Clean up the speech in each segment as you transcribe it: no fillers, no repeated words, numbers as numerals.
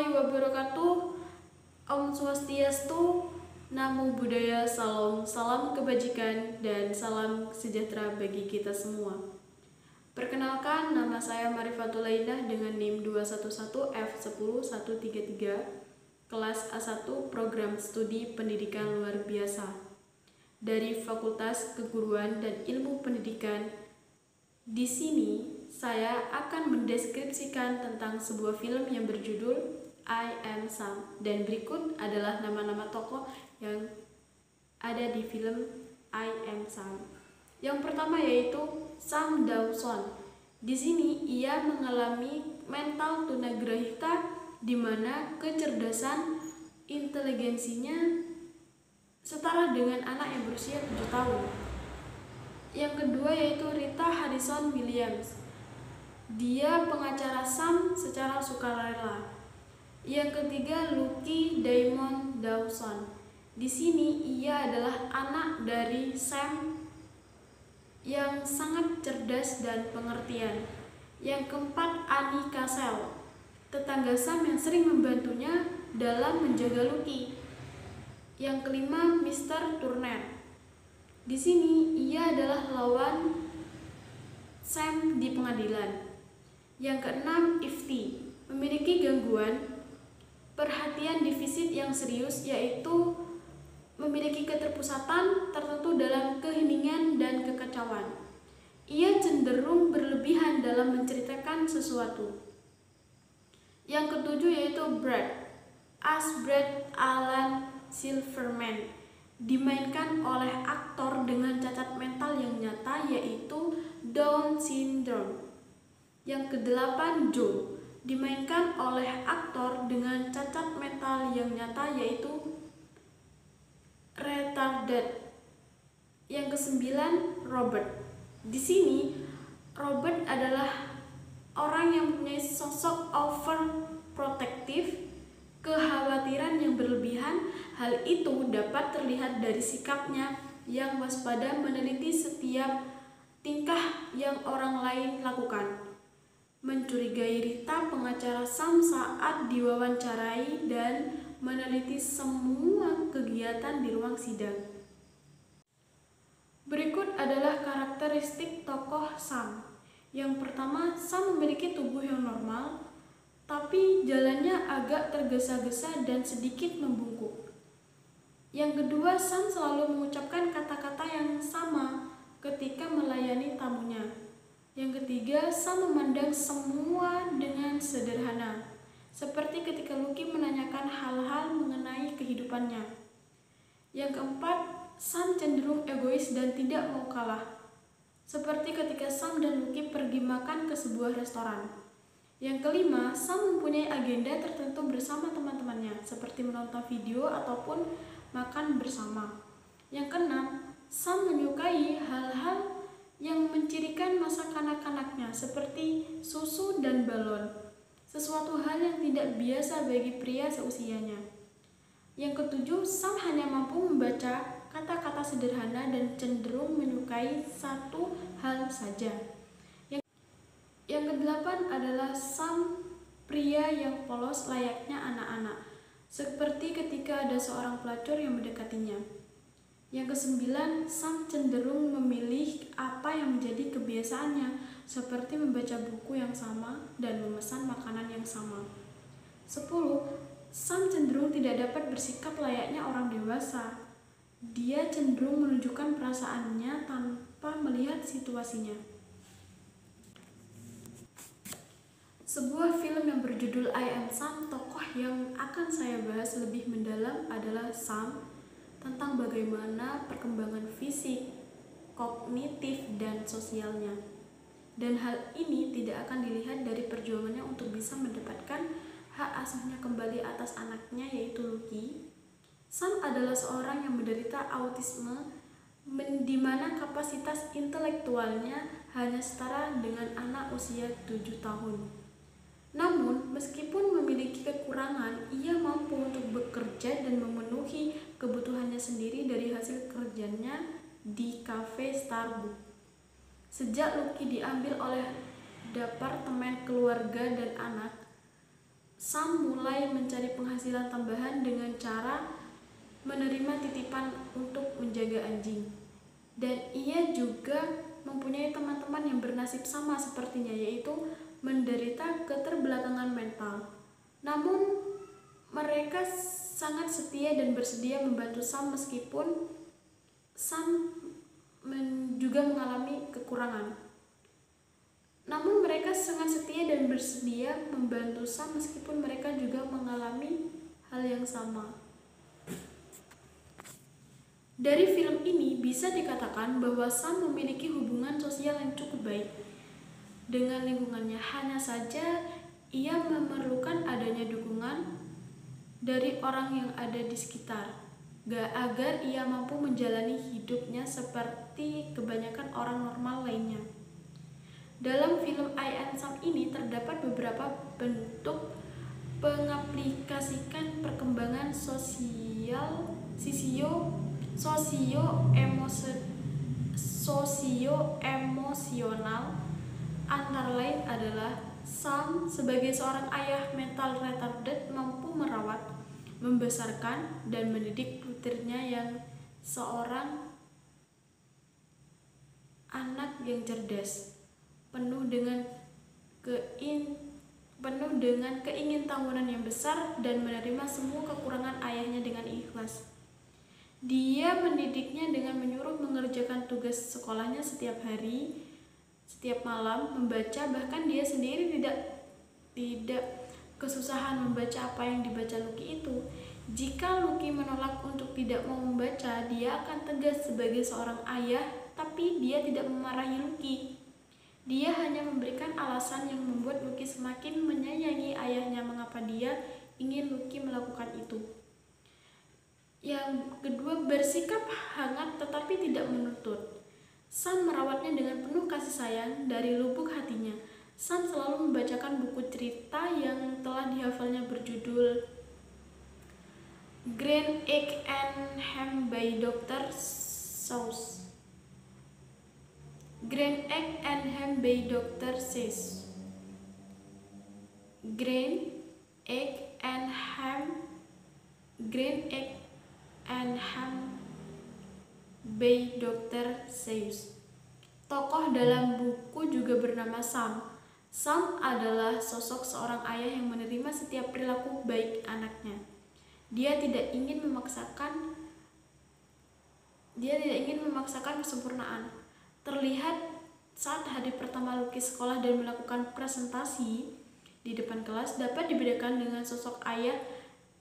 warahmatullahi wabarakatuh. Om Swastiastu, Namo Buddhaya, salam kebajikan dan salam sejahtera bagi kita semua. Perkenalkan, nama saya Marifatul Ainah dengan NIM 211F10133, kelas A1 Program Studi Pendidikan Luar Biasa dari Fakultas Keguruan dan Ilmu Pendidikan. Di sini saya akan mendeskripsikan tentang sebuah film yang berjudul I Am Sam, dan berikut adalah nama-nama tokoh yang ada di film I Am Sam. Yang pertama yaitu Sam Dawson. Di sini ia mengalami mental tunagrahita, di mana kecerdasan inteligensinya setara dengan anak yang berusia 7 tahun. Yang kedua yaitu Rita Harrison Williams. Dia pengacara Sam secara sukarela. Yang ketiga Lucky Damon Dawson. Di sini ia adalah anak dari Sam yang sangat cerdas dan pengertian. Yang keempat Annie Cassell, tetangga Sam yang sering membantunya dalam menjaga Lucky. Yang kelima Mr. Turner. Di sini ia adalah lawan Sam di pengadilan. Yang keenam Ifty, memiliki gangguan perhatian defisit yang serius, yaitu memiliki keterpusatan tertentu dalam keheningan dan kekacauan. Ia cenderung berlebihan dalam menceritakan sesuatu. Yang ketujuh yaitu Brad Alan Silverman, dimainkan oleh aktor dengan cacat mental yang nyata, yaitu Down syndrome. Yang kedelapan Joe, dimainkan oleh aktor dengan cacat mental yang nyata, yaitu retarded. Yang kesembilan Robert. Di sini Robert adalah orang yang mempunyai sosok overprotective, kekhawatiran yang berlebihan. Hal itu dapat terlihat dari sikapnya yang waspada meneliti setiap tingkah yang orang lain lakukan. Mencurigai Rita, pengacara Sam, saat diwawancarai dan meneliti semua kegiatan di ruang sidang. Berikut adalah karakteristik tokoh Sam. Yang pertama, Sam memiliki tubuh yang normal, tapi jalannya agak tergesa-gesa dan sedikit membungkuk. Yang kedua, Sam selalu mengucapkan kata-kata yang sama ketika melayani tamunya. Yang ketiga, Sam memandang semua dengan sederhana, seperti ketika Lucky menanyakan hal-hal mengenai kehidupannya. Yang keempat, Sam cenderung egois dan tidak mau kalah, seperti ketika Sam dan Lucky pergi makan ke sebuah restoran. Yang kelima, Sam mempunyai agenda tertentu bersama teman-temannya, seperti menonton video ataupun makan bersama. Yang keenam, Sam menyukai hal-hal yang mencirikan masa kanak-kanaknya, seperti susu dan balon, sesuatu hal yang tidak biasa bagi pria seusianya. Yang ketujuh, Sam hanya mampu membaca kata-kata sederhana dan cenderung menyukai satu hal saja. Yang kedelapan adalah Sam pria yang polos layaknya anak-anak, seperti ketika ada seorang pelacur yang mendekatinya. Yang kesembilan, Sam cenderung memilih apa yang menjadi kebiasaannya, seperti membaca buku yang sama dan memesan makanan yang sama. 10. Sam cenderung tidak dapat bersikap layaknya orang dewasa. Dia cenderung menunjukkan perasaannya tanpa melihat situasinya. Sebuah film yang berjudul I Am Sam, tokoh yang akan saya bahas lebih mendalam adalah Sam, tentang bagaimana perkembangan fisik, kognitif, dan sosialnya. Dan hal ini tidak akan dilihat dari perjuangannya untuk bisa mendapatkan hak asuhnya kembali atas anaknya, yaitu Lucky. Sam adalah seorang yang menderita autisme, di mana kapasitas intelektualnya hanya setara dengan anak usia 7 tahun. Namun, meskipun memiliki kekurangan, ia mampu untuk bekerja dan memenuhi kebutuhannya sendiri dari hasil kerjanya di kafe Starbucks. Sejak Lucky diambil oleh Departemen Keluarga dan Anak, Sam mulai mencari penghasilan tambahan dengan cara menerima titipan untuk menjaga anjing. Dan ia juga mempunyai teman-teman yang bernasib sama sepertinya, yaitu menderita keterbelakangan mental. Namun mereka sangat setia dan bersedia membantu Sam meskipun Sam juga mengalami kekurangan. Namun mereka sangat setia dan bersedia membantu Sam meskipun mereka juga mengalami hal yang sama. Dari film ini bisa dikatakan bahwa Sam memiliki hubungan sosial yang cukup baik dengan lingkungannya. Hanya saja ia memerlukan adanya dukungan dari orang yang ada di sekitar agar ia mampu menjalani hidupnya seperti kebanyakan orang normal lainnya. Dalam film I Am Sam ini terdapat beberapa bentuk pengaplikasikan perkembangan sosio-emosional. Antara lain adalah Sam sebagai seorang ayah mental retarded mampu merawat, membesarkan, dan mendidik putrinya yang seorang anak yang cerdas, penuh dengan keingintahuan yang besar dan menerima semua kekurangan ayahnya dengan ikhlas. Dia mendidiknya dengan menyuruh mengerjakan tugas sekolahnya setiap hari, setiap malam, membaca, bahkan dia sendiri tidak kesusahan membaca apa yang dibaca Lucky itu. Jika Lucky menolak untuk tidak mau membaca, dia akan tegas sebagai seorang ayah, tapi dia tidak memarahi Lucky. Dia hanya memberikan alasan yang membuat Lucky semakin menyayangi ayahnya mengapa dia ingin Lucky melakukan itu. Yang kedua, bersikap hangat tetapi tidak menuntut. Sam merawatnya dengan penuh kasih sayang dari lubuk hatinya. Sam selalu membacakan buku cerita yang telah dihafalnya berjudul Green Egg and Ham by Dr. Seuss. Green Egg and Ham by Dr. Seuss. Green Egg and Ham by Dr. Seuss. Tokoh dalam buku juga bernama Sam. Sam adalah sosok seorang ayah yang menerima setiap perilaku baik anaknya. Dia tidak ingin memaksakan kesempurnaan. Terlihat saat hari pertama Lucky sekolah dan melakukan presentasi di depan kelas dapat dibedakan dengan sosok ayah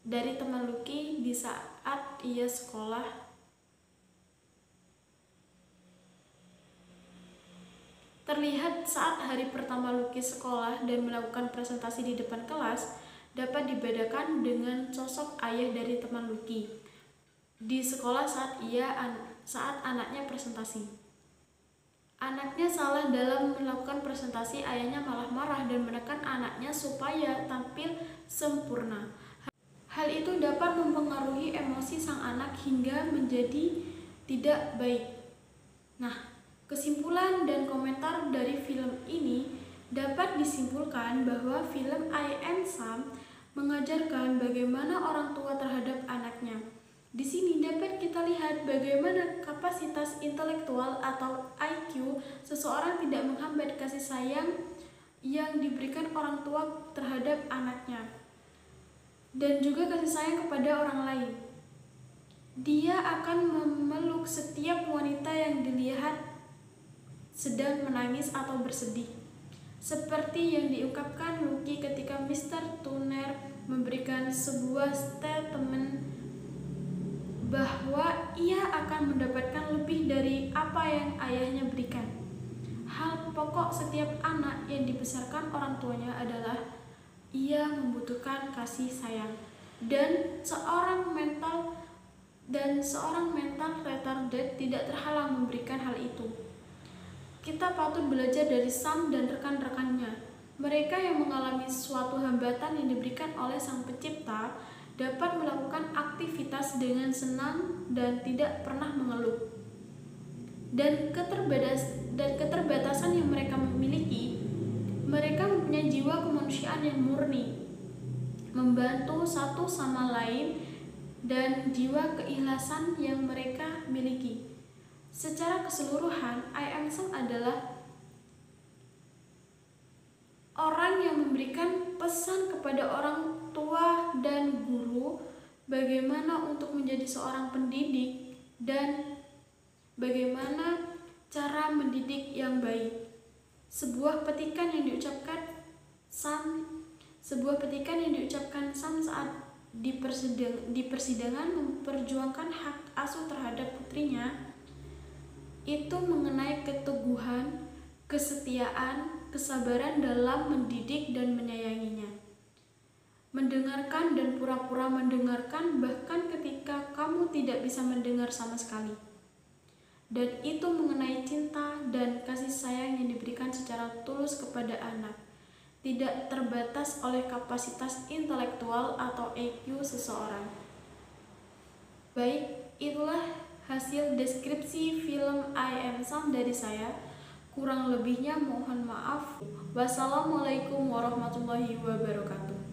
dari teman Lucky di saat ia sekolah. Terlihat saat hari pertama Lucky sekolah dan melakukan presentasi di depan kelas dapat dibedakan dengan sosok ayah dari teman Lucky di sekolah saat anaknya presentasi. Anaknya salah dalam melakukan presentasi, ayahnya malah marah dan menekan anaknya supaya tampil sempurna. Hal itu dapat mempengaruhi emosi sang anak hingga menjadi tidak baik. Nah, kesimpulan dan komentar dari film ini dapat disimpulkan bahwa film I Am Sam mengajarkan bagaimana orang tua terhadap anaknya. Di sini dapat kita lihat bagaimana kapasitas intelektual atau IQ seseorang tidak menghambat kasih sayang yang diberikan orang tua terhadap anaknya dan juga kasih sayang kepada orang lain. Dia akan memeluk setiap wanita yang dilihat sedang menangis atau bersedih. Seperti yang diungkapkan Lucky ketika Mr. Turner memberikan sebuah statement bahwa ia akan mendapatkan lebih dari apa yang ayahnya berikan. Hal pokok setiap anak yang dibesarkan orang tuanya adalah ia membutuhkan kasih sayang, dan seorang mental retarded tidak terhalang memberikan hal itu. Kita patut belajar dari Sam dan rekan-rekannya. Mereka yang mengalami suatu hambatan yang diberikan oleh Sang Pencipta dapat melakukan aktivitas dengan senang dan tidak pernah mengeluh. Dan keterbatasan yang mereka miliki, mereka mempunyai jiwa kemanusiaan yang murni. membantu satu sama lain, dan jiwa keikhlasan yang mereka miliki. Secara keseluruhan, I Am Sam adalah orang yang memberikan pesan kepada orang tua dan guru bagaimana untuk menjadi seorang pendidik dan bagaimana cara mendidik yang baik. Sebuah petikan yang diucapkan Sam saat di persidangan memperjuangkan hak asuh terhadap putrinya itu mengenai keteguhan, kesetiaan, kesabaran dalam mendidik dan menyayanginya. Mendengarkan dan pura-pura mendengarkan bahkan ketika kamu tidak bisa mendengar sama sekali. Dan itu mengenai cinta dan kasih sayang yang diberikan secara tulus kepada anak, tidak terbatas oleh kapasitas intelektual atau IQ seseorang. Baik, itulah hasil deskripsi film I Am Sam dari saya. Kurang lebihnya mohon maaf. Wassalamualaikum warahmatullahi wabarakatuh.